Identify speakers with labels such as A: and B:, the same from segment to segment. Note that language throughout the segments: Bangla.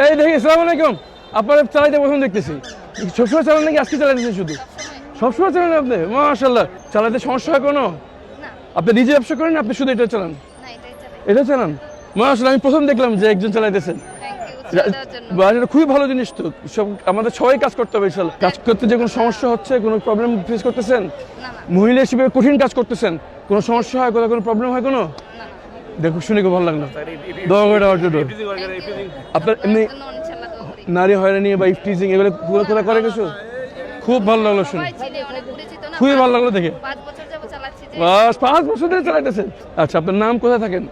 A: এই দেখি, আসসালামু আলাইকুম। আপনারা চালাইতে প্রথম দেখতেছি, সবসময় চালান নাকি আজকে চালাইতেছেন? শুধু সবসময় চালান আপনি? মাশাআল্লাহ। চালাতে সমস্যা হয় কোনো? আপনি নিজে ব্যবসা করেন, আপনি শুধু এটা চালান? এটা চালান, মাশাআল্লাহ। আমি প্রথম দেখলাম যে একজন চালাইতেছেন। এটা খুবই ভালো জিনিস তো। সব আমাদের সবাই কাজ করতে হবে ইনশাআল্লাহ। কাজ করতে যে কোনো সমস্যা হচ্ছে, কোনো প্রবলেম ফেস করতেছেন? মহিলা হিসেবে কঠিন কাজ করতেছেন, কোনো সমস্যা হয়, কোনো প্রবলেম হয় কোনো? দেখো, শুনে খুব ভালো লাগলো। দোয়া করে দেওয়ার জন্য। আপনার এমনি নারী হয়রানি বা ইফটিজিং এগুলো কোথা করে কিছু? খুব ভালো লাগলো শুনে, খুবই ভালো লাগলো দেখে। 5 বছর ধরে চালাইতেছেন? আচ্ছা, আপনার নাম, কোথায় থাকেন?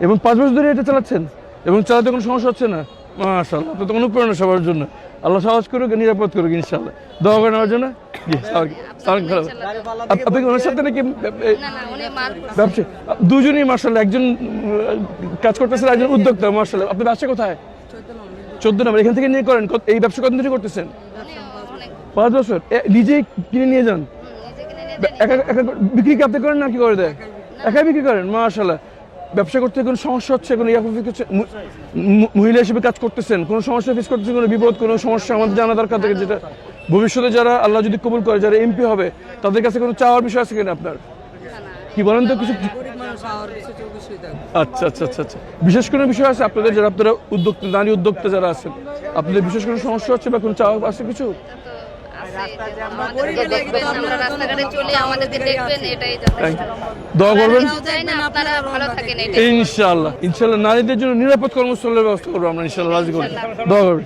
A: এবং 5 বছর ধরে এটা চালাচ্ছেন এবং চালাতে কোনো সমস্যা হচ্ছে না? মাশাআল্লাহ, আপনার তো অনুপ্রেরণা সবার জন্য। আল্লাহ সাহস করুক, নিরাপদ করুক ইনশাআল্লাহ। দোয়া করে নেওয়ার জন্য। জি, আপনি ওনার সাথে নাকি ব্যবসা? দুজনই মাশাআল্লাহ, একজন কাজ করতেছেন, একজন উদ্যোক্তা। মাশাআল্লাহ। আপনার ব্যবসা কোথায়? 14 নম্বর। এখান থেকে নিয়ে করেন? এই ব্যবসা কতদিন ধরে করতেছেন? 5 বছর। নিজেই কিনে নিয়ে যান? একা বিক্রি কি আপনি করেন না কি করে দেয়? একাই বিক্রি করেন? মাশাআল্লাহ। ব্যবসা করতে কোনো সমস্যা হচ্ছে? কোনো মহিলা হিসেবে কাজ করতেছেন, কোনো সমস্যা ফেস করতেছেন? কোনো বিপদ, কোনো সমস্যা আমাদের জানা দরকার থাকে, যেটা ভবিষ্যতে যারা আল্লাহ যদি কবুল করে, যারা এমপি হবে, তাদের কাছে কোনো চাওয়ার বিষয় আছে কিনা আপনার? কি বলেন তো কিছু? আচ্ছা আচ্ছা আচ্ছা আচ্ছা। বিশেষ কোনো বিষয় আছে আপনাদের, যারা আপনারা উদ্যোক্তা, নারী উদ্যোক্তা যারা আছেন, আপনাদের বিশেষ কোনো সমস্যা হচ্ছে বা কোনো চাওয়া আছে কিছু? দোয়া করবেন ইনশাআল্লাহ। ইনশাআল্লাহ নারীদের জন্য নিরাপদ কর্মস্থলের ব্যবস্থা করবো আমরা ইনশাআল্লাহ। রাজি করবো। দোয়া করবেন।